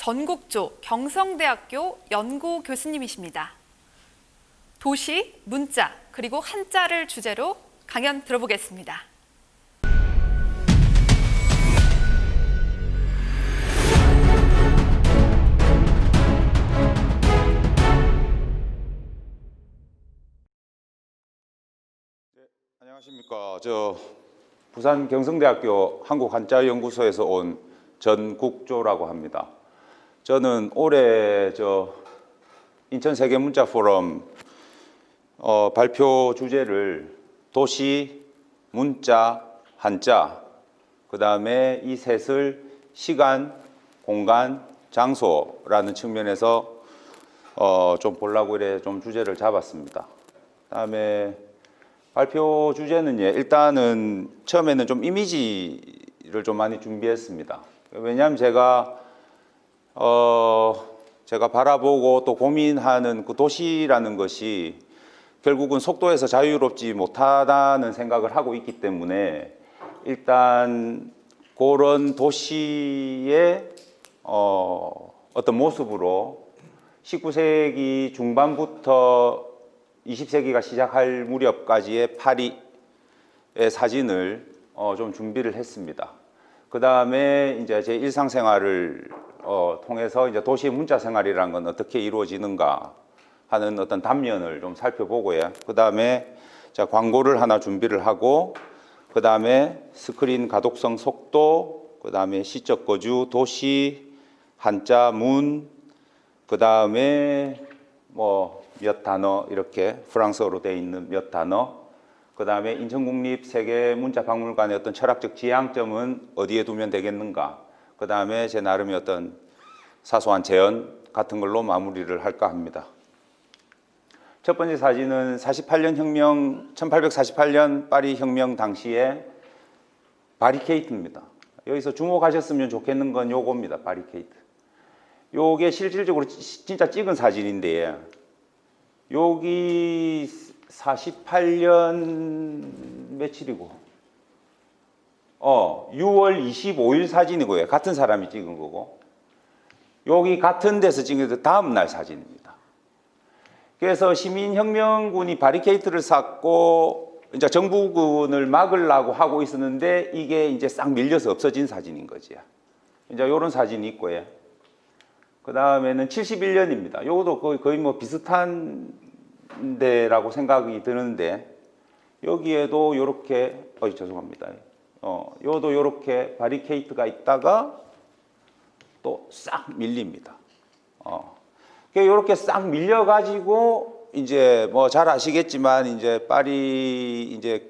전국조 경성대학교 연구 교수님이십니다. 도시, 문자, 그리고 한자를 주제로 강연 들어보겠습니다. 안녕하십니까. 부산 경성대학교 한국한자연구소에서 온 전국조라고 합니다. 저는 올해 인천 세계문자포럼 발표 주제를 도시, 문자, 한자, 그 다음에 이 셋을 시간, 공간, 장소라는 측면에서 좀 보려고 좀 주제를 잡았습니다. 그 다음에 발표 주제는 일단은 처음에는 좀 이미지를 좀 많이 준비했습니다. 왜냐하면 제가 바라보고 또 고민하는 그 도시라는 것이 결국은 속도에서 자유롭지 못하다는 생각을 하고 있기 때문에 일단 그런 도시의 어떤 모습으로 19세기 중반부터 20세기가 시작할 무렵까지의 파리의 사진을 좀 준비를 했습니다. 그 다음에 이제 제 일상생활을 통해서 이제 도시의 문자 생활이라는 건 어떻게 이루어지는가 하는 어떤 단면을 좀 살펴보고요. 그 다음에 광고를 하나 준비를 하고, 그 다음에 스크린 가독성 속도, 그 다음에 시적 거주, 도시, 한자, 문, 그 다음에 몇 단어, 이렇게 프랑스어로 되어 있는 몇 단어, 그 다음에 인천국립세계문자박물관의 어떤 철학적 지향점은 어디에 두면 되겠는가, 그 다음에 제 나름의 어떤 사소한 제언 같은 걸로 마무리를 할까 합니다. 첫 번째 사진은 1848년 파리 혁명 당시의 바리케이트입니다. 여기서 주목하셨으면 좋겠는 건 요겁니다. 바리케이트. 요게 실질적으로 진짜 찍은 사진인데, 여기 48년 며칠이고 6월 25일 사진이고요. 같은 사람이 찍은 거고, 여기 같은 데서 찍은 다음 날 사진입니다. 그래서 시민혁명군이 바리케이트를 쌓고 이제 정부군을 막으려고 하고 있었는데 이게 이제 싹 밀려서 없어진 사진인 거지. 이제 이런 사진이 있고요. 그 다음에는 71년입니다. 요것도 거의 비슷한 데라고 생각이 드는데, 여기에도 요렇게, 죄송합니다. 요도 요렇게 바리케이트가 있다가 또 싹 밀립니다. 요렇게 싹 밀려가지고, 이제 잘 아시겠지만, 이제 파리, 이제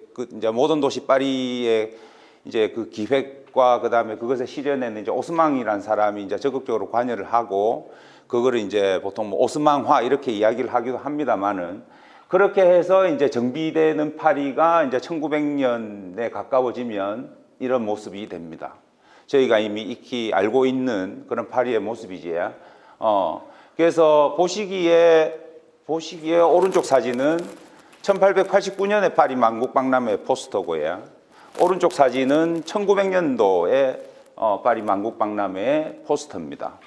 모던 도시 파리의 이제 그 기획과 그 다음에 그것을 실현에는 이제 오스망이라는 사람이 이제 적극적으로 관여를 하고, 그거를 이제 보통 오스망화 이렇게 이야기를 하기도 합니다만은, 그렇게 해서 이제 정비되는 파리가 이제 1900년에 가까워지면 이런 모습이 됩니다. 저희가 이미 익히 알고 있는 그런 파리의 모습이지. 그래서 보시기에 오른쪽 사진은 1889년에 파리 만국박람회 포스터고요. 오른쪽 사진은 1900년도에 파리 만국박람회 포스터입니다.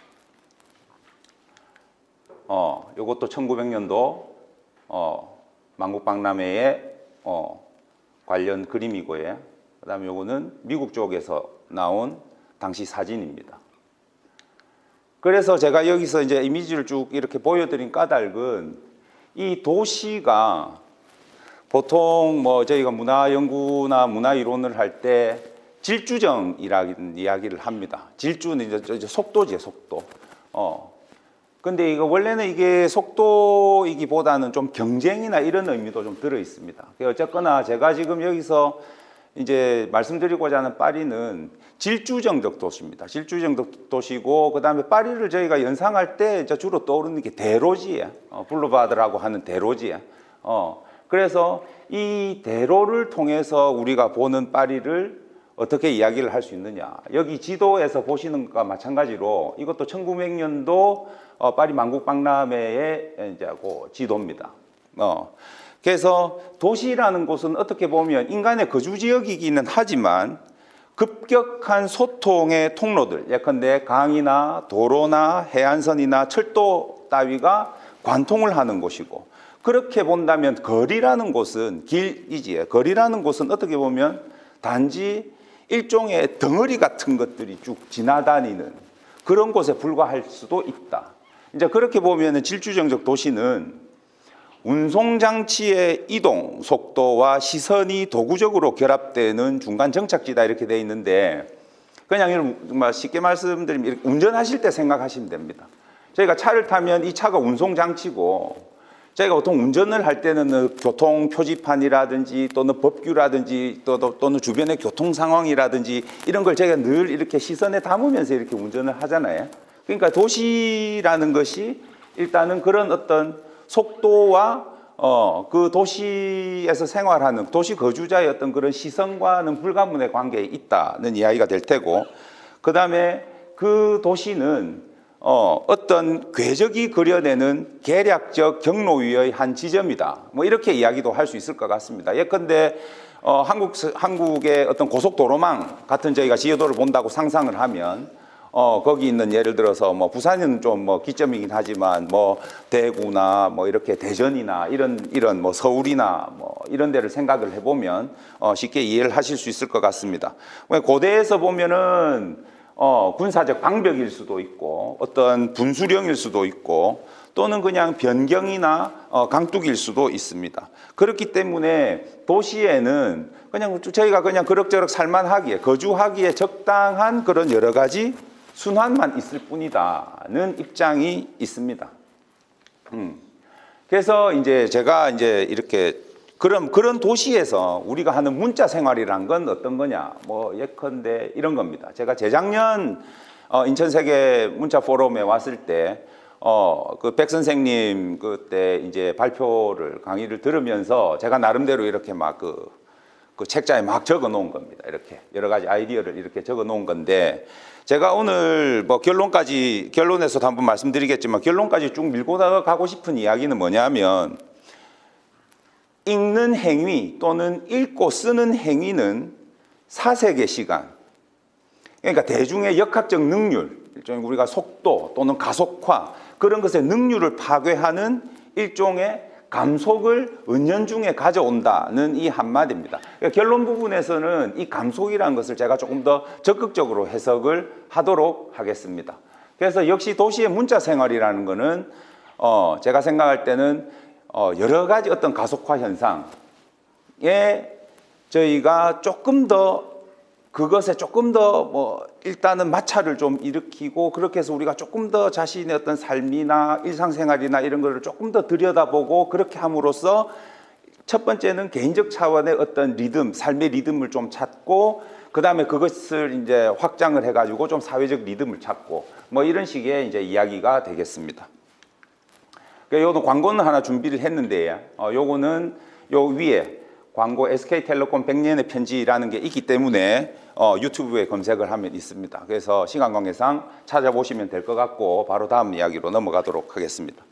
요것도 1900년도 만국박람회의 관련 그림이고요. 그 다음에 요거는 미국 쪽에서 나온 당시 사진입니다. 그래서 제가 여기서 이제 이미지를 쭉 이렇게 보여드린 까닭은, 이 도시가 보통 저희가 문화연구나 문화이론을 할 때 질주정이라는 이야기를 합니다. 질주는 이제 속도지, 속도. 근데 이거 원래는 이게 속도이기보다는 좀 경쟁이나 이런 의미도 좀 들어 있습니다. 어쨌거나 제가 지금 여기서 이제 말씀드리고자 하는 파리는 질주정적 도시입니다. 질주정적 도시고, 그 다음에 파리를 저희가 연상할 때 주로 떠오르는 게 대로지예요. 블루바드라고 하는 대로지예요. 그래서 이 대로를 통해서 우리가 보는 파리를 어떻게 이야기를 할 수 있느냐. 여기 지도에서 보시는 것과 마찬가지로 이것도 1900년도 파리 만국박람회의 이제 그 지도입니다. 그래서 도시라는 곳은 어떻게 보면 인간의 거주 지역이기는 하지만 급격한 소통의 통로들, 예컨대 강이나 도로나 해안선이나 철도 따위가 관통을 하는 곳이고, 그렇게 본다면 거리라는 곳은 길이지, 거리라는 곳은 어떻게 보면 단지 일종의 덩어리 같은 것들이 쭉 지나다니는 그런 곳에 불과할 수도 있다. 이제 그렇게 보면 질주정적 도시는 운송장치의 이동 속도와 시선이 도구적으로 결합되는 중간 정착지다 이렇게 돼 있는데, 그냥 정말 쉽게 말씀드리면 이렇게 운전하실 때 생각하시면 됩니다. 저희가 차를 타면 이 차가 운송장치고, 저희가 보통 운전을 할 때는 교통 표지판이라든지 또는 법규라든지 또는 주변의 교통 상황이라든지 이런 걸 저희가 늘 이렇게 시선에 담으면서 이렇게 운전을 하잖아요. 그러니까 도시라는 것이 일단은 그런 어떤 속도와 그 도시에서 생활하는 도시 거주자의 어떤 그런 시선과는 불가분의 관계에 있다는 이야기가 될 테고, 그 다음에 그 도시는 어떤 궤적이 그려내는 계략적 경로위의 한 지점이다. 뭐 이렇게 이야기도 할 수 있을 것 같습니다. 예컨대 한국의 어떤 고속도로망 같은 저희가 지도를 본다고 상상을 하면 거기 있는 예를 들어서 뭐 부산은 좀 뭐 기점이긴 하지만 뭐 대구나 뭐 이렇게 대전이나 이런 뭐 서울이나 뭐 이런 데를 생각을 해보면 쉽게 이해를 하실 수 있을 것 같습니다. 고대에서 보면은 군사적 방벽일 수도 있고 어떤 분수령일 수도 있고 또는 그냥 변경이나 강둑일 수도 있습니다. 그렇기 때문에 도시에는 그냥 저희가 그냥 그럭저럭 살만하기에 거주하기에 적당한 그런 여러 가지 순환만 있을 뿐이다는 입장이 있습니다. 그래서 이제 제가 이제 이렇게 그런 도시에서 우리가 하는 문자 생활이란 건 어떤 거냐? 뭐 예컨대 이런 겁니다. 제가 재작년 인천 세계 문자 포럼에 왔을 때 그 백 선생님 그때 이제 발표를 강의를 들으면서 제가 나름대로 이렇게 막 그 책자에 막 적어 놓은 겁니다. 이렇게 여러 가지 아이디어를 이렇게 적어 놓은 건데, 제가 오늘 뭐 결론에서도 한번 말씀드리겠지만 결론까지 쭉 밀고 나가고 싶은 이야기는 뭐냐면, 읽는 행위 또는 읽고 쓰는 행위는 사색의 시간, 그러니까 대중의 역학적 능률, 일종의 우리가 속도 또는 가속화 그런 것의 능률을 파괴하는 일종의 감속을 은연중에 가져온다는 이 한마디입니다. 그러니까 결론 부분에서는 이 감속이라는 것을 제가 조금 더 적극적으로 해석을 하도록 하겠습니다. 그래서 역시 도시의 문자 생활이라는 것은 제가 생각할 때는 여러 가지 어떤 가속화 현상에 저희가 조금 더 그것에 조금 더 뭐 일단은 마찰을 좀 일으키고, 그렇게 해서 우리가 조금 더 자신의 어떤 삶이나 일상생활이나 이런 거를 조금 더 들여다보고 그렇게 함으로써 첫 번째는 개인적 차원의 어떤 리듬, 삶의 리듬을 좀 찾고, 그 다음에 그것을 이제 확장을 해가지고 좀 사회적 리듬을 찾고 뭐 이런 식의 이제 이야기가 되겠습니다. 요거는 광고는 하나 준비를 했는데, 요거는 요 위에 광고 SK텔레콤 100년의 편지라는 게 있기 때문에 유튜브에 검색을 하면 있습니다. 그래서 시간 관계상 찾아보시면 될 것 같고 바로 다음 이야기로 넘어가도록 하겠습니다.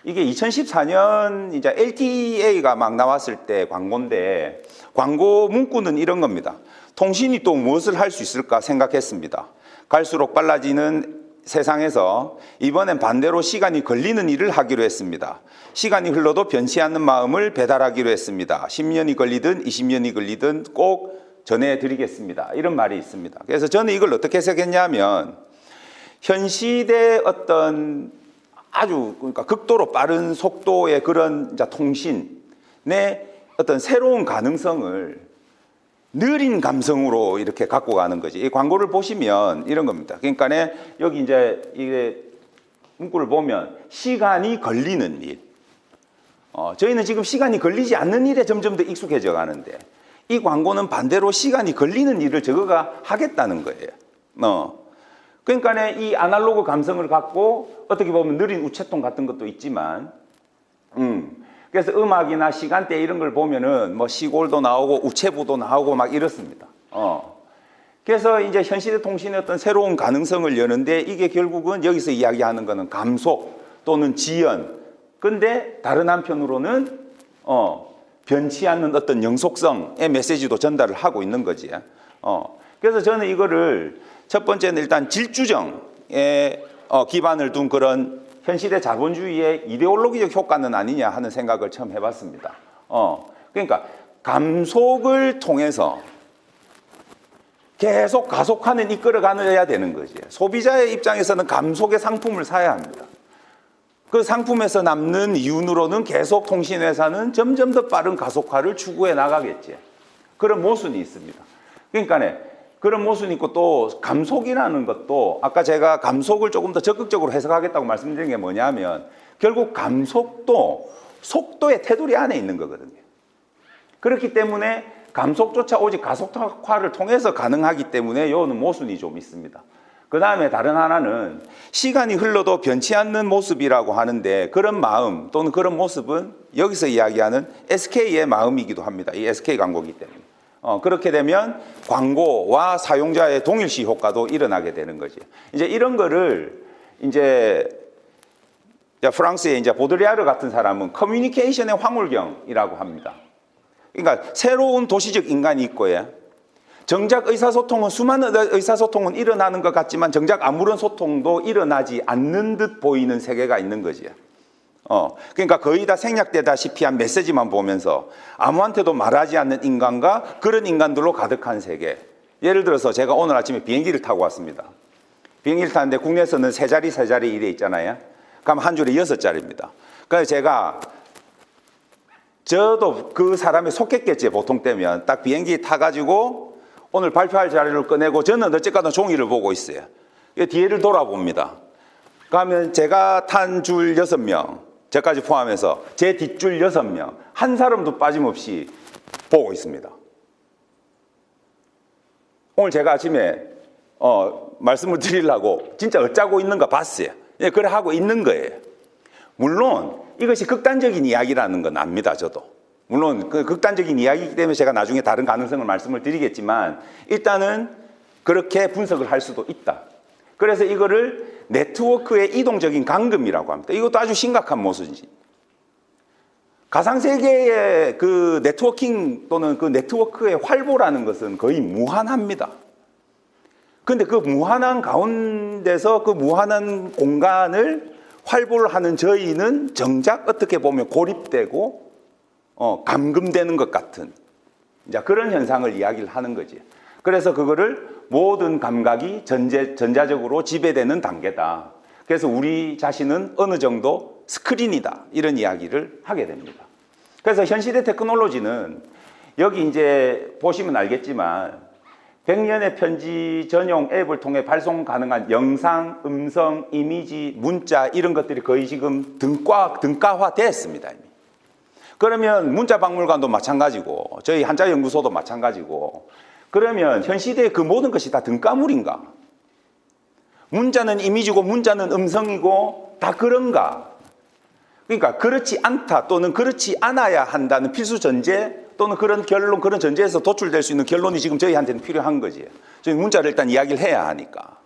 이게 2014년 이제 LTE가 막 나왔을 때 광고인데, 광고 문구는 이런 겁니다. 통신이 또 무엇을 할 수 있을까 생각했습니다. 갈수록 빨라지는 세상에서 이번엔 반대로 시간이 걸리는 일을 하기로 했습니다. 시간이 흘러도 변치 않는 마음을 배달하기로 했습니다. 10년이 걸리든 20년이 걸리든 꼭 전해드리겠습니다. 이런 말이 있습니다. 그래서 저는 이걸 어떻게 해석했냐면, 현 시대의 어떤 아주 그러니까 극도로 빠른 속도의 그런 통신의 어떤 새로운 가능성을 느린 감성으로 이렇게 갖고 가는 거지. 이 광고를 보시면 이런 겁니다. 그러니까 여기 이제 이게 문구를 보면 시간이 걸리는 일. 저희는 지금 시간이 걸리지 않는 일에 점점 더 익숙해져 가는데, 이 광고는 반대로 시간이 걸리는 일을 저거가 하겠다는 거예요. 그러니까 이 아날로그 감성을 갖고 어떻게 보면 느린 우체통 같은 것도 있지만, 그래서 음악이나 시간대 이런 걸 보면은 뭐 시골도 나오고 우체부도 나오고 막 이렇습니다. 그래서 이제 현시대 통신의 어떤 새로운 가능성을 여는데, 이게 결국은 여기서 이야기하는 거는 감속 또는 지연. 근데 다른 한편으로는 변치 않는 어떤 영속성의 메시지도 전달을 하고 있는 거지. 그래서 저는 이거를 첫 번째는 일단 질주정에 기반을 둔 그런 현시대 자본주의의 이데올로기적 효과는 아니냐 하는 생각을 처음 해봤습니다. 그러니까 감속을 통해서 계속 가속화는 이끌어가야 되는 거지. 소비자의 입장에서는 감속의 상품을 사야 합니다. 그 상품에서 남는 이윤으로는 계속 통신회사는 점점 더 빠른 가속화를 추구해 나가겠지. 그런 모순이 있습니다. 그러니까 그런 모순이 있고 또 감속이라는 것도 아까 제가 감속을 조금 더 적극적으로 해석하겠다고 말씀드린 게 뭐냐면 결국 감속도 속도의 테두리 안에 있는 거거든요. 그렇기 때문에 감속조차 오직 가속화를 통해서 가능하기 때문에 요는 모순이 좀 있습니다. 그 다음에 다른 하나는 시간이 흘러도 변치 않는 모습이라고 하는데 그런 마음 또는 그런 모습은 여기서 이야기하는 SK의 마음이기도 합니다. 이 SK 광고기 때문에. 그렇게 되면 광고와 사용자의 동일시 효과도 일어나게 되는 거죠. 이제 이런 거를 이제 프랑스의 이제 보드리아르 같은 사람은 커뮤니케이션의 황홀경이라고 합니다. 그러니까 새로운 도시적 인간이 있고요. 정작 의사소통은 수많은 의사소통은 일어나는 것 같지만 정작 아무런 소통도 일어나지 않는 듯 보이는 세계가 있는 거지. 그러니까 거의 다 생략되다시피 한 메시지만 보면서 아무한테도 말하지 않는 인간과 그런 인간들로 가득한 세계. 예를 들어서 제가 오늘 아침에 비행기를 타고 왔습니다. 비행기를 타는데 국내에서는 세 자리 이래 있잖아요. 그럼 한 줄에 6자리입니다. 그래서 제가 저도 그 사람에 속했겠지. 보통 때면 딱 비행기 타가지고 오늘 발표할 자리를 꺼내고 저는 어쨌거나 종이를 보고 있어요. 뒤를 돌아봅니다. 그러면 제가 탄 줄 6명, 저까지 포함해서 제 뒷줄 6명, 한 사람도 빠짐없이 보고 있습니다. 오늘 제가 아침에 말씀을 드리려고 진짜 어쩌고 있는가 봤어요. 그래 하고 있는 거예요. 물론 이것이 극단적인 이야기라는 건 압니다. 저도. 물론 그 극단적인 이야기이기 때문에 제가 나중에 다른 가능성을 말씀을 드리겠지만 일단은 그렇게 분석을 할 수도 있다. 그래서 이거를 네트워크의 이동적인 감금이라고 합니다. 이것도 아주 심각한 모순이지. 가상세계의 그 네트워킹 또는 그 네트워크의 활보라는 것은 거의 무한합니다. 근데 그 무한한 가운데서 그 무한한 공간을 활보를 하는 저희는 정작 어떻게 보면 고립되고 감금되는 것 같은 이제 그런 현상을 이야기를 하는 거지. 그래서 그거를 모든 감각이 전자적으로 지배되는 단계다. 그래서 우리 자신은 어느 정도 스크린이다. 이런 이야기를 하게 됩니다. 그래서 현시대 테크놀로지는 여기 이제 보시면 알겠지만 100년의 편지 전용 앱을 통해 발송 가능한 영상, 음성, 이미지, 문자 이런 것들이 거의 지금 등가화 됐습니다. 이미. 그러면 문자박물관도 마찬가지고 저희 한자연구소도 마찬가지고 그러면 현 시대의 그 모든 것이 다 등가물인가? 문자는 이미지고 문자는 음성이고 다 그런가? 그러니까 그렇지 않다 또는 그렇지 않아야 한다는 필수 전제 또는 그런 결론, 그런 전제에서 도출될 수 있는 결론이 지금 저희한테는 필요한 거지. 저희 문자를 일단 이야기를 해야 하니까.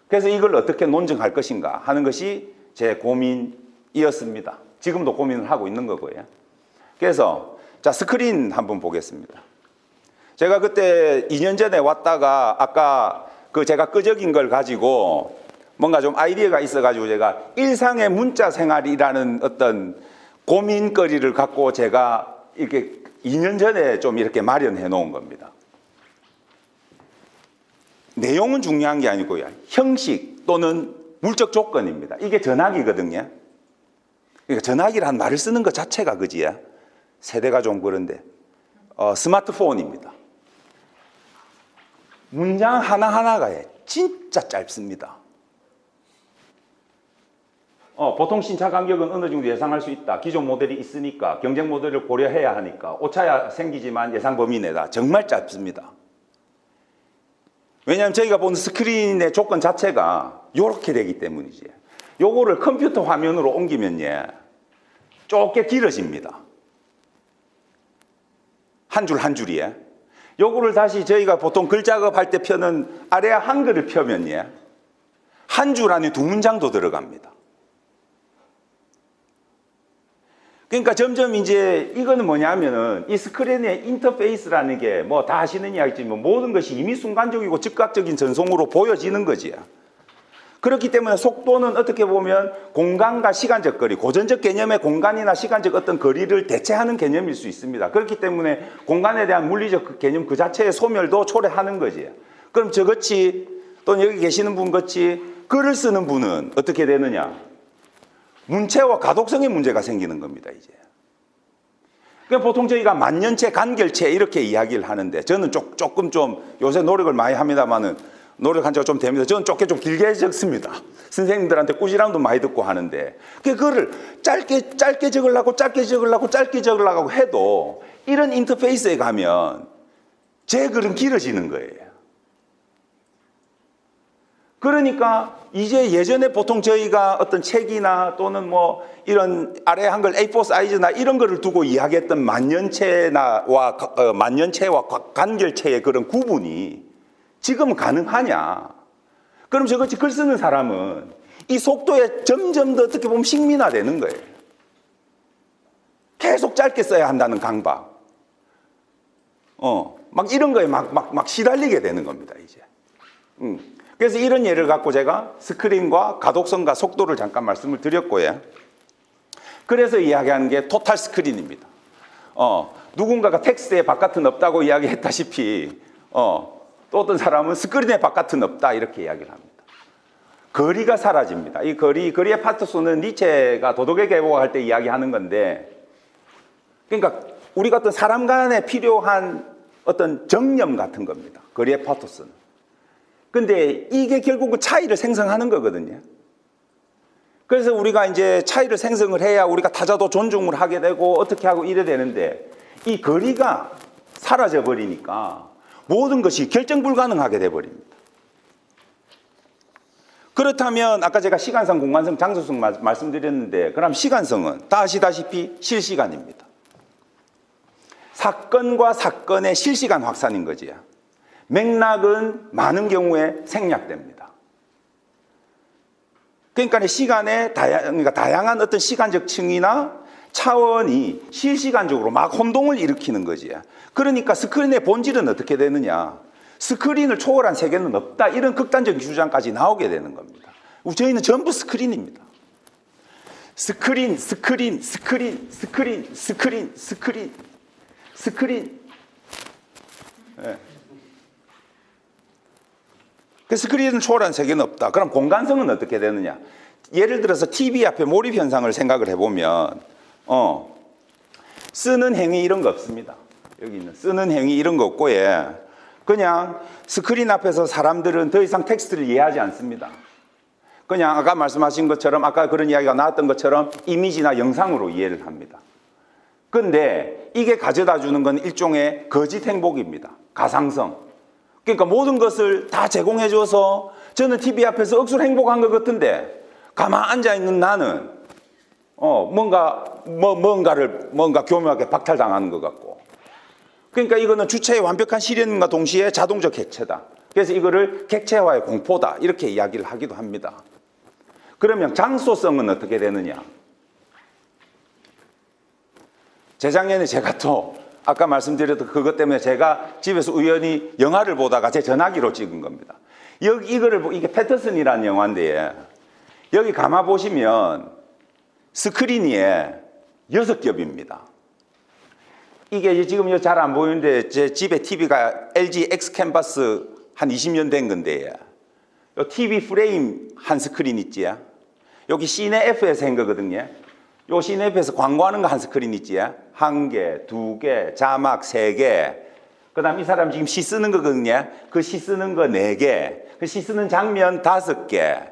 그래서 이걸 어떻게 논증할 것인가 하는 것이 제 고민이었습니다. 지금도 고민을 하고 있는 거고요. 그래서 자 스크린 한번 보겠습니다. 제가 그때 2년 전에 왔다가 아까 그 제가 끄적인 걸 가지고 뭔가 좀 아이디어가 있어가지고 제가 일상의 문자 생활이라는 어떤 고민거리를 갖고 제가 이렇게 2년 전에 좀 이렇게 마련해 놓은 겁니다. 내용은 중요한 게 아니고요. 형식 또는 물적 조건입니다. 이게 전화기거든요. 그러니까 전화기라는 말을 쓰는 것 자체가 그지야. 세대가 좀 그런데 스마트폰입니다. 문장 하나하나가 진짜 짧습니다. 보통 신차 간격은 어느 정도 예상할 수 있다. 기존 모델이 있으니까 경쟁 모델을 고려해야 하니까 오차야 생기지만 예상 범위 내다. 정말 짧습니다. 왜냐하면 저희가 보는 스크린의 조건 자체가 이렇게 되기 때문이지. 요거를 컴퓨터 화면으로 옮기면 좁게 길어집니다. 한 줄 한 줄이에요. 요거를 다시 저희가 보통 글 작업할 때 펴는 아래 한글을 펴면 한 줄 안에 2문장도 들어갑니다. 그러니까 점점 이제 이거는 뭐냐면은 이 스크린의 인터페이스라는 게 뭐 다 아시는 이야기지만 모든 것이 이미 순간적이고 즉각적인 전송으로 보여지는 거지요. 그렇기 때문에 속도는 어떻게 보면 공간과 시간적 거리, 고전적 개념의 공간이나 시간적 어떤 거리를 대체하는 개념일 수 있습니다. 그렇기 때문에 공간에 대한 물리적 개념 그 자체의 소멸도 초래하는 거지. 그럼 저같이 또는 여기 계시는 분 같이 글을 쓰는 분은 어떻게 되느냐? 문체와 가독성의 문제가 생기는 겁니다, 이제. 그러니까 보통 저희가 만년체, 간결체 이렇게 이야기를 하는데 저는 조금 좀 요새 노력을 많이 합니다만은 노력한 지가 좀 됩니다. 저는 좀 길게 적습니다. 선생님들한테 꾸지람도 많이 듣고 하는데 그거를 짧게 적으려고 해도 이런 인터페이스에 가면 제 글은 길어지는 거예요. 그러니까 이제 예전에 보통 저희가 어떤 책이나 또는 뭐 이런 아래 한글 A4 사이즈나 이런 거를 두고 이야기했던 만년체와 간결체의 그런 구분이 지금은 가능하냐? 그럼 저같이 글 쓰는 사람은 이 속도에 점점 더 어떻게 보면 식민화되는 거예요. 계속 짧게 써야 한다는 강박. 막 이런 거에 막 시달리게 되는 겁니다, 이제. 그래서 이런 예를 갖고 제가 스크린과 가독성과 속도를 잠깐 말씀을 드렸고요. 그래서 이야기하는 게 토탈 스크린입니다. 누군가가 텍스트에 바깥은 없다고 이야기했다시피, 또 어떤 사람은 스크린에 바깥은 없다 이렇게 이야기를 합니다. 거리가 사라집니다. 이 거리의 파토스는 니체가 도덕의 계보할 때 이야기하는 건데, 그러니까 우리 같은 사람 간에 필요한 어떤 정념 같은 겁니다. 거리의 파토스는. 근데 이게 결국은 차이를 생성하는 거거든요. 그래서 우리가 이제 차이를 생성을 해야 우리가 타자도 존중을 하게 되고 어떻게 하고 이래 되는데 이 거리가 사라져 버리니까 모든 것이 결정 불가능하게 돼버립니다. 그렇다면 아까 제가 시간성, 공간성, 장소성 말씀드렸는데 그럼 시간성은 다 아시다시피 실시간입니다. 사건과 사건의 실시간 확산인 거지요. 맥락은 많은 경우에 생략됩니다. 그러니까 시간의 다양한 어떤 시간적 층이나 차원이 실시간적으로 막 혼동을 일으키는 거지. 그러니까 스크린의 본질은 어떻게 되느냐? 스크린을 초월한 세계는 없다. 이런 극단적인 주장까지 나오게 되는 겁니다. 저희는 전부 스크린입니다. 스크린. 네. 그 스크린을 초월한 세계는 없다. 그럼 공간성은 어떻게 되느냐? 예를 들어서 TV 앞에 몰입 현상을 생각을 해보면 쓰는 행위 이런 거 없습니다. 여기 있는 쓰는 행위 이런 거 없고 그냥 스크린 앞에서 사람들은 더 이상 텍스트를 이해하지 않습니다. 그냥 아까 말씀하신 것처럼 아까 그런 이야기가 나왔던 것처럼 이미지나 영상으로 이해를 합니다. 근데 이게 가져다 주는 건 일종의 거짓 행복입니다. 가상성. 그러니까 모든 것을 다 제공해 줘서 저는 TV 앞에서 억수로 행복한 것 같은데 가만 앉아 있는 나는 뭔가 교묘하게 박탈당하는 것 같고. 그러니까 이거는 주체의 완벽한 실현과 동시에 자동적 객체다. 그래서 이거를 객체화의 공포다 이렇게 이야기를 하기도 합니다. 그러면 장소성은 어떻게 되느냐? 재작년에 제가 또 아까 말씀드렸던 그것 때문에 제가 집에서 우연히 영화를 보다가 제 전화기로 찍은 겁니다. 이게 패터슨이라는 영화인데 여기 가만 보시면 스크린이 6겹입니다. 이게 지금 잘 안 보이는데 제 집에 TV가 LG X 캔버스 한 20년 된 건데 요 TV 프레임 한 스크린 있지? 여기 시내 F에서 한 거거든요. 요 시내 F에서 광고하는 거 한 스크린 있지? 1개, 2개, 자막 3개. 그 다음 이 사람 지금 시 쓰는 거거든요. 그 시 쓰는 거 4개. 그 시 쓰는 장면 5개.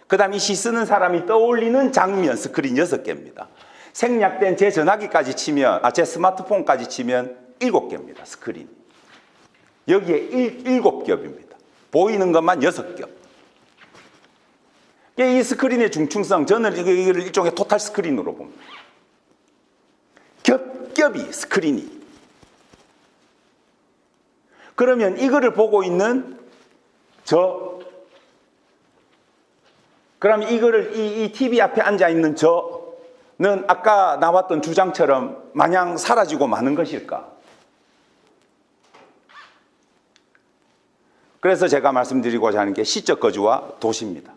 그 다음 이 시 쓰는 사람이 떠올리는 장면 스크린 6개입니다. 생략된 제 전화기까지 치면, 제 스마트폰까지 치면 7개입니다. 스크린. 여기에 7겹입니다. 보이는 것만 6겹. 이 스크린의 중충성, 저는 이걸 일종의 토탈 스크린으로 봅니다. 겹겹이 스크린이. 그러면 이거를 보고 있는 그럼 이거를 이 TV 앞에 앉아 있는 아까 나왔던 주장처럼 마냥 사라지고 마는 것일까? 그래서 제가 말씀드리고자 하는 게 시적 거주와 도시입니다.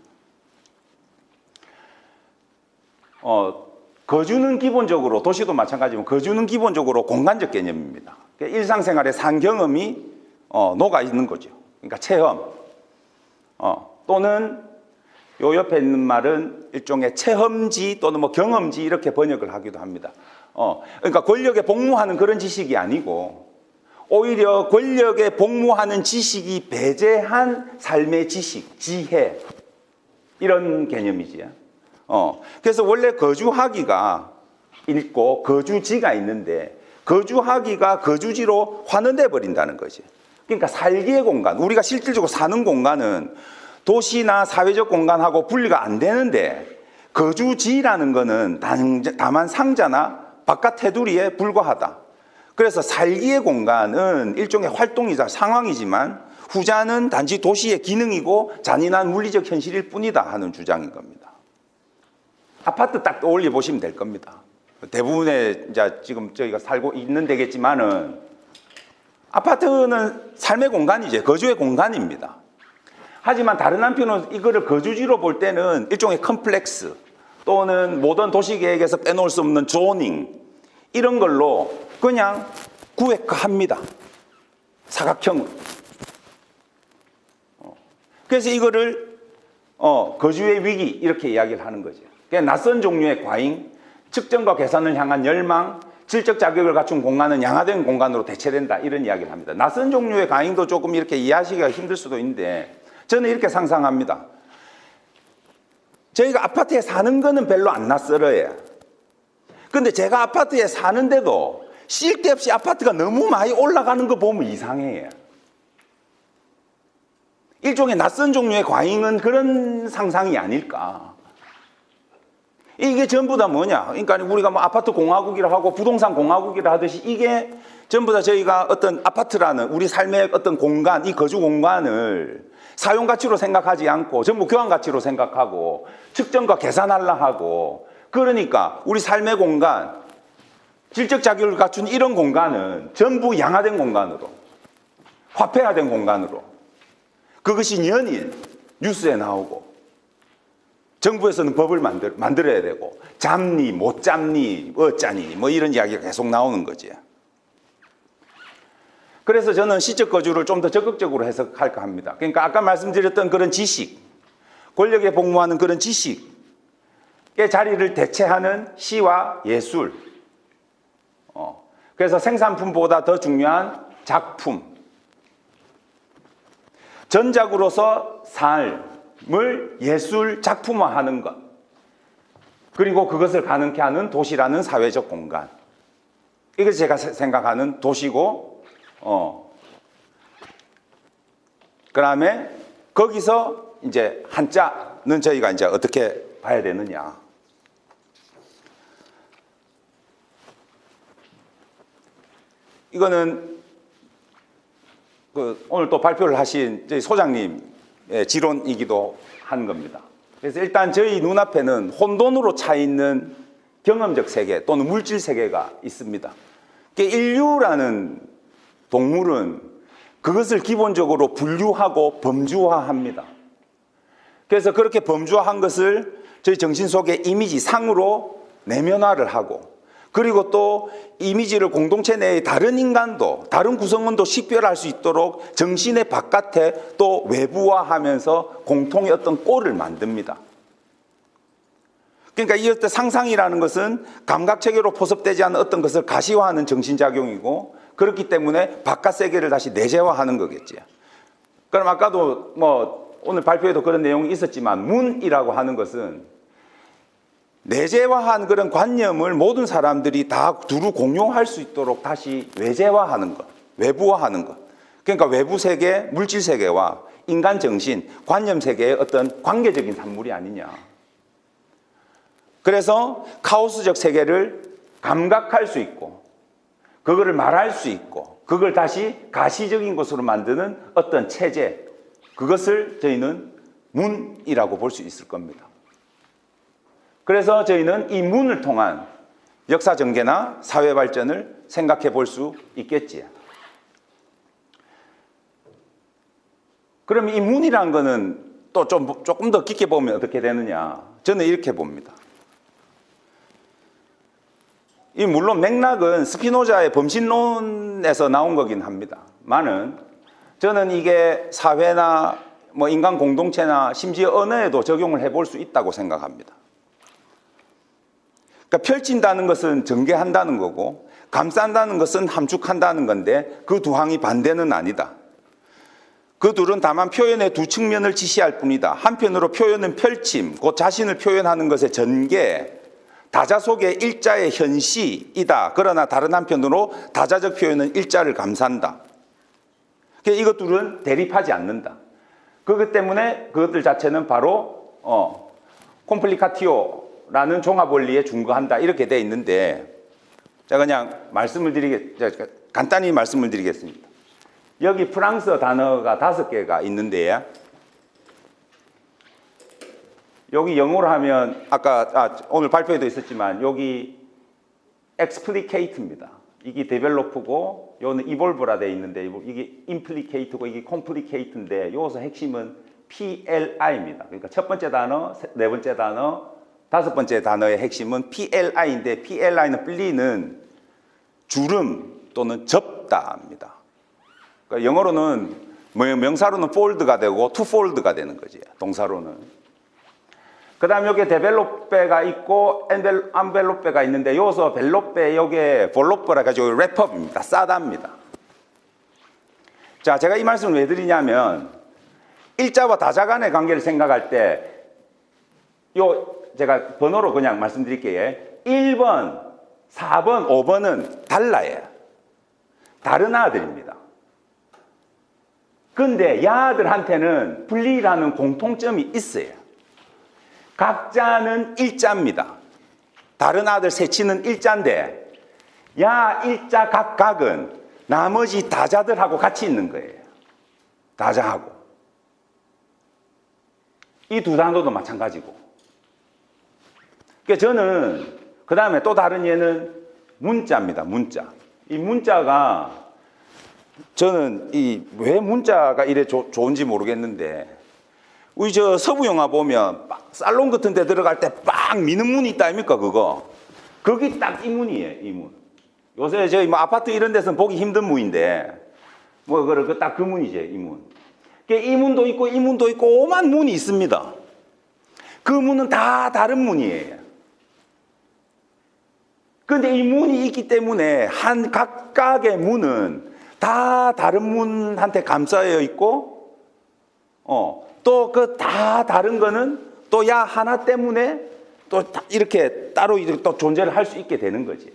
거주는 기본적으로, 도시도 마찬가지지만 거주는 기본적으로 공간적 개념입니다. 일상생활의 산 경험이 녹아 있는 거죠. 그러니까 체험. 또는 요 옆에 있는 말은 일종의 체험지 또는 뭐 경험지 이렇게 번역을 하기도 합니다. 그러니까 권력에 복무하는 그런 지식이 아니고 오히려 권력에 복무하는 지식이 배제한 삶의 지식, 지혜 이런 개념이지요. 그래서 원래 거주하기가 있고 거주지가 있는데 거주하기가 거주지로 환원돼 버린다는 거지. 그러니까 살기의 공간, 우리가 실질적으로 사는 공간은 도시나 사회적 공간하고 분리가 안 되는데 거주지라는 거는 다만 상자나 바깥 테두리에 불과하다. 그래서 살기의 공간은 일종의 활동이자 상황이지만 후자는 단지 도시의 기능이고 잔인한 물리적 현실일 뿐이다 하는 주장인 겁니다. 아파트 딱 떠올려 보시면 될 겁니다. 대부분의 이제 지금 저희가 살고 있는 데겠지만은 아파트는 삶의 공간이죠. 거주의 공간입니다. 하지만 다른 한편으로 이거를 거주지로 볼 때는 일종의 컴플렉스 또는 모던 도시계획에서 빼놓을 수 없는 조닝 이런 걸로 그냥 구획화합니다. 사각형으로. 그래서 이거를 거주의 위기 이렇게 이야기를 하는 거죠. 그러니까 낯선 종류의 과잉, 측정과 계산을 향한 열망, 질적 자격을 갖춘 공간은 양화된 공간으로 대체된다 이런 이야기를 합니다. 낯선 종류의 과잉도 조금 이렇게 이해하시기가 힘들 수도 있는데 저는 이렇게 상상합니다. 저희가 아파트에 사는 거는 별로 안 낯설어요. 근데 제가 아파트에 사는데도 쉴 데 없이 아파트가 너무 많이 올라가는 거 보면 이상해요. 일종의 낯선 종류의 과잉은 그런 상상이 아닐까. 이게 전부 다 뭐냐? 그러니까 우리가 뭐 아파트 공화국이라 하고 부동산 공화국이라 하듯이 이게 전부 다 저희가 어떤 아파트라는 우리 삶의 어떤 공간, 이 거주 공간을 사용 가치로 생각하지 않고 전부 교환 가치로 생각하고 측정과 계산하려 하고 그러니까 우리 삶의 공간, 질적 자격을 갖춘 이런 공간은 전부 양화된 공간으로, 화폐화된 공간으로 그것이 연일 뉴스에 나오고 정부에서는 법을 만들어야 되고 잡니, 못 잡니, 어쩌니 뭐 이런 이야기가 계속 나오는 거지. 그래서 저는 시적 거주를 좀 더 적극적으로 해석할까 합니다. 그러니까 아까 말씀드렸던 그런 지식, 권력에 복무하는 그런 지식의 자리를 대체하는 시와 예술. 그래서 생산품보다 더 중요한 작품. 전작으로서 삶을 예술 작품화하는 것. 그리고 그것을 가능케 하는 도시라는 사회적 공간. 이것이 제가 생각하는 도시고 그 다음에 거기서 이제 한자는 저희가 이제 어떻게 봐야 되느냐. 이거는 오늘 또 발표를 하신 저희 소장님의 지론이기도 한 겁니다. 그래서 일단 저희 눈앞에는 혼돈으로 차 있는 경험적 세계 또는 물질 세계가 있습니다. 인류라는 동물은 그것을 기본적으로 분류하고 범주화합니다. 그래서 그렇게 범주화한 것을 저희 정신 속에 이미지 상으로 내면화를 하고 그리고 또 이미지를 공동체 내의 다른 인간도 다른 구성원도 식별할 수 있도록 정신의 바깥에 또 외부화하면서 공통의 어떤 꼴을 만듭니다. 그러니까 이 어떤 상상이라는 것은 감각체계로 포섭되지 않은 어떤 것을 가시화하는 정신작용이고 그렇기 때문에 바깥 세계를 다시 내재화하는 거겠지. 그럼 아까도 뭐 오늘 발표에도 그런 내용이 있었지만 문이라고 하는 것은 내재화한 그런 관념을 모든 사람들이 다 두루 공용할 수 있도록 다시 외재화하는 것, 외부화하는 것. 그러니까 외부 세계, 물질 세계와 인간 정신, 관념 세계의 어떤 관계적인 산물이 아니냐. 그래서 카오스적 세계를 감각할 수 있고 그거를 말할 수 있고 그걸 다시 가시적인 것으로 만드는 어떤 체제, 그것을 저희는 문이라고 볼 수 있을 겁니다. 그래서 저희는 이 문을 통한 역사 전개나 사회 발전을 생각해 볼 수 있겠지요. 그럼 이 문이라는 거는 또 조금 더 깊게 보면 어떻게 되느냐? 저는 이렇게 봅니다. 이 물론 맥락은 스피노자의 범신론에서 나온 거긴 합니다. 많은 저는 이게 사회나 뭐 인간 공동체나 심지어 언어에도 적용을 해볼 수 있다고 생각합니다. 그러니까 펼친다는 것은 전개한다는 거고 감싼다는 것은 함축한다는 건데 그 두 항이 반대는 아니다. 그 둘은 다만 표현의 두 측면을 지시할 뿐이다. 한편으로 표현은 펼침, 곧 자신을 표현하는 것의 전개, 다자 속의 일자의 현시이다. 그러나 다른 한편으로 다자적 표현은 일자를 감싼다. 그러니까 이것 둘은 대립하지 않는다. 그것 때문에 그것들 자체는 바로 콤플리카티오라는 종합 원리에 준거한다. 이렇게 돼 있는데 제가 그냥 간단히 말씀을 드리겠습니다. 여기 프랑스어 단어가 5개가 있는데 여기 영어로 하면 오늘 발표에도 있었지만 여기 explicate입니다. 이게 develop고 요는 evolve라 돼 있는데 이게 implicate고 이게 complicate인데 여기서 핵심은 PLI입니다. 그러니까 첫 번째 단어, 네 번째 단어, 다섯 번째 단어의 핵심은 PLI인데 PLI는 풀리는 주름 또는 접다입니다. 그러니까 영어로는 명사로는 fold가 되고 to fold가 되는 거지. 동사로는. 그 다음 여기에 데벨롭배가 있고 엔벨롭배가 있는데 여기서 벨롭배 여기에 볼롭배라 가지고 랩업입니다. 싸답니다. 자, 제가 이 말씀을 왜 드리냐면 일자와 다자 간의 관계를 생각할 때 제가 번호로 그냥 말씀드릴게요. 1번, 4번, 5번은 달라요. 다른 아들입니다. 근데 야들한테는 분리라는 공통점이 있어요. 각자는 일자입니다. 다른 아들 셋치는 일자인데 야 일자 각각은 나머지 다자들하고 같이 있는 거예요. 다자하고. 이 두 단어도 마찬가지고. 그러니까 저는 그 다음에 또 다른 예는 문자입니다. 문자. 이 문자가 저는 왜 문자가 이래 좋은지 모르겠는데 우리 저 서부 영화 보면 살롱 같은 데 들어갈 때 빡 미는 문이 있다 아닙니까 그거? 거기 딱 이 문이에요. 이 문. 요새 저희 뭐 아파트 이런 데서는 보기 힘든 문인데 딱 그 문이죠. 이 문. 이 문도 있고 이 문도 있고 오만 문이 있습니다. 그 문은 다 다른 문이에요. 그런데 이 문이 있기 때문에 각각의 문은 다 다른 문한테 감싸여 있고 또 그 다 다른 거는 또 야 하나 때문에 또 이렇게 따로 또 존재를 할 수 있게 되는 거지.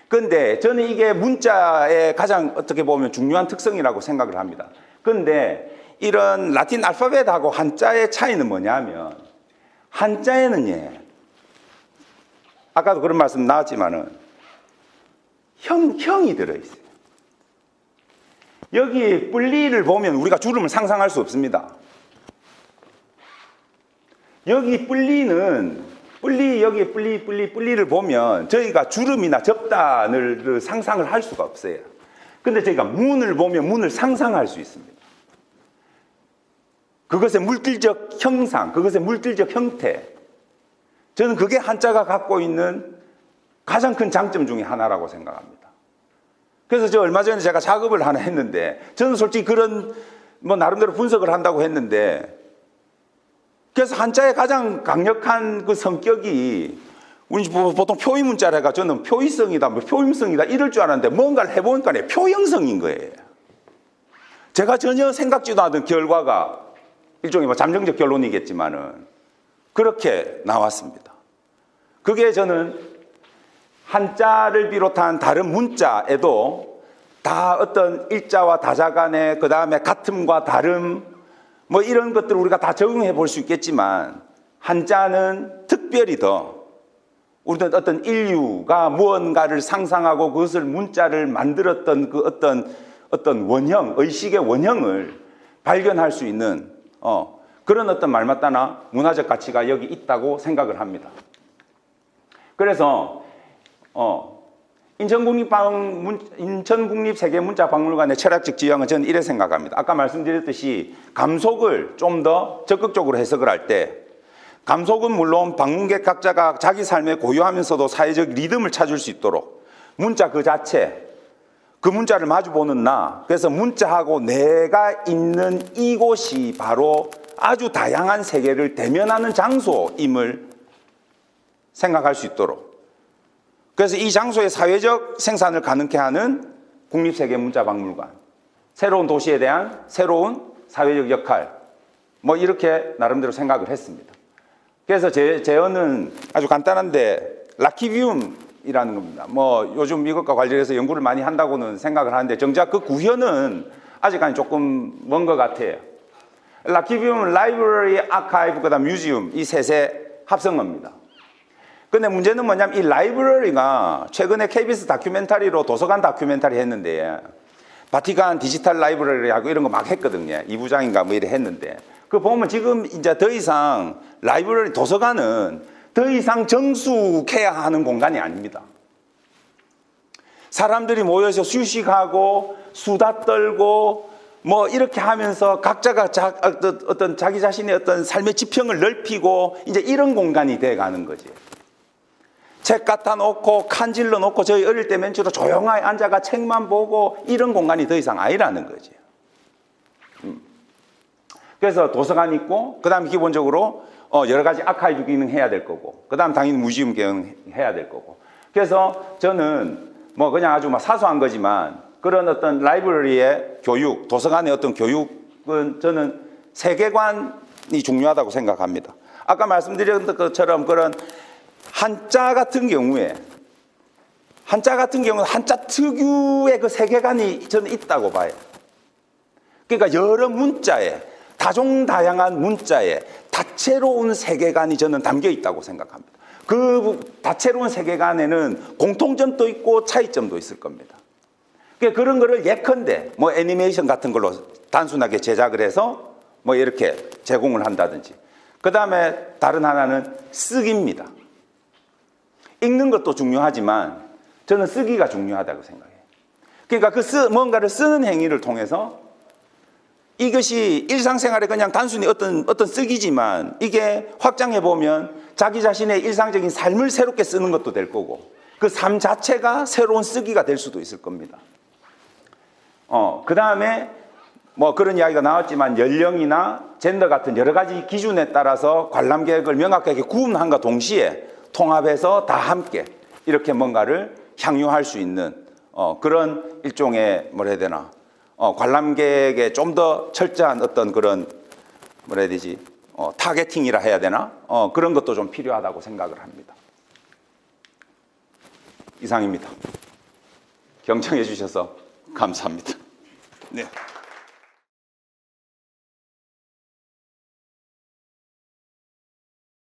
근데 저는 이게 문자의 가장 어떻게 보면 중요한 특성이라고 생각을 합니다. 근데 이런 라틴 알파벳하고 한자의 차이는 뭐냐면 한자에는 아까도 그런 말씀 나왔지만은 형이 들어있어요. 여기 뿔리를 보면 우리가 주름을 상상할 수 없습니다. 여기 여기 뿔리를 보면 저희가 주름이나 접단을 상상을 할 수가 없어요. 근데 저희가 문을 보면 문을 상상할 수 있습니다. 그것의 물질적 형상, 그것의 물질적 형태. 저는 그게 한자가 갖고 있는 가장 큰 장점 중에 하나라고 생각합니다. 그래서 저 얼마 전에 제가 작업을 하나 했는데 저는 솔직히 그런 나름대로 분석을 한다고 했는데 그래서 한자의 가장 강력한 그 성격이 우리 보통 표의문자라가 저는 표의성이다, 표임성이다 이럴 줄 알았는데 뭔가를 해보니까 표형성인 거예요. 제가 전혀 생각지도 않던 결과가 일종의 잠정적 결론이겠지만은 그렇게 나왔습니다. 그게 저는 한자를 비롯한 다른 문자에도 다 어떤 일자와 다자 간의 그 다음에 같음과 다름 이런 것들을 우리가 다 적용해 볼 수 있겠지만 한자는 특별히 더 우리는 어떤 인류가 무언가를 상상하고 그것을 문자를 만들었던 그 어떤 원형, 의식의 원형을 발견할 수 있는 그런 어떤 말마따나 문화적 가치가 여기 있다고 생각을 합니다. 그래서 인천국립세계문자박물관의 철학적 지향은 저는 이래 생각합니다. 아까 말씀드렸듯이 감속을 좀 더 적극적으로 해석을 할 때, 감속은 물론 방문객 각자가 자기 삶에 고요하면서도 사회적 리듬을 찾을 수 있도록 문자 그 자체, 그 문자를 마주보는 나, 그래서 문자하고 내가 있는 이곳이 바로 아주 다양한 세계를 대면하는 장소임을 생각할 수 있도록, 그래서 이 장소의 사회적 생산을 가능케 하는 국립세계문자박물관, 새로운 도시에 대한 새로운 사회적 역할, 뭐 이렇게 나름대로 생각을 했습니다. 그래서 제 제언은 아주 간단한데 라키비움이라는 겁니다. 뭐 요즘 이것과 관련해서 연구를 많이 한다고는 생각을 하는데 정작 그 구현은 아직까지 조금 먼 것 같아요. 라키비움은 라이브러리, 아카이브, 그다음 뮤지엄 이 셋의 합성어입니다. 근데 문제는 뭐냐면 이 라이브러리가 최근에 KBS 다큐멘터리로 도서관 다큐멘터리 했는데 바티칸 디지털 라이브러리하고 이런 거 막 했거든요. 2부장인가 뭐 이래 했는데 그 보면 지금 이제 더 이상 라이브러리 도서관은 더 이상 정숙해야 하는 공간이 아닙니다. 사람들이 모여서 휴식하고 수다 떨고 뭐 이렇게 하면서 각자가 어떤 자기 자신의 어떤 삶의 지평을 넓히고 이제 이런 공간이 돼 가는 거지. 책 갖다 놓고 칸질러 놓고 저희 어릴 때 맨 주로 조용하게 앉아가 책만 보고 이런 공간이 더 이상 아니라는 거지. 그래서 도서관 있고 그다음 기본적으로 여러 가지 아카이브 기능 해야 될 거고 그다음 당연히 무지엄 기능 해야 될 거고. 그래서 저는 뭐 그냥 아주 막 사소한 거지만 그런 어떤 라이브러리의 교육, 도서관의 어떤 교육은 저는 세계관이 중요하다고 생각합니다. 아까 말씀드렸던 것처럼 그런 한자 같은 경우는 한자 특유의 그 세계관이 저는 있다고 봐요. 그러니까 여러 문자에, 다종다양한 문자에 다채로운 세계관이 저는 담겨 있다고 생각합니다. 그 다채로운 세계관에는 공통점도 있고 차이점도 있을 겁니다. 그러니까 그런 거를 예컨대 뭐 애니메이션 같은 걸로 단순하게 제작을 해서 뭐 이렇게 제공을 한다든지. 그 다음에 다른 하나는 쓰기입니다. 읽는 것도 중요하지만 저는 쓰기가 중요하다고 생각해요. 그러니까 뭔가를 쓰는 행위를 통해서 이것이 일상생활에 그냥 단순히 어떤 쓰기지만 이게 확장해 보면 자기 자신의 일상적인 삶을 새롭게 쓰는 것도 될 거고 그 삶 자체가 새로운 쓰기가 될 수도 있을 겁니다. 그 다음에 뭐 그런 이야기가 나왔지만 연령이나 젠더 같은 여러 가지 기준에 따라서 관람객을 명확하게 구분함과 동시에 통합해서 다 함께 이렇게 뭔가를 향유할 수 있는 그런 일종의 뭐라 해야 되나 관람객의 좀 더 철저한 어떤 그런 뭐라 해야 되지 타겟팅이라 해야 되나 그런 것도 좀 필요하다고 생각을 합니다. 이상입니다. 경청해 주셔서 감사합니다. 네.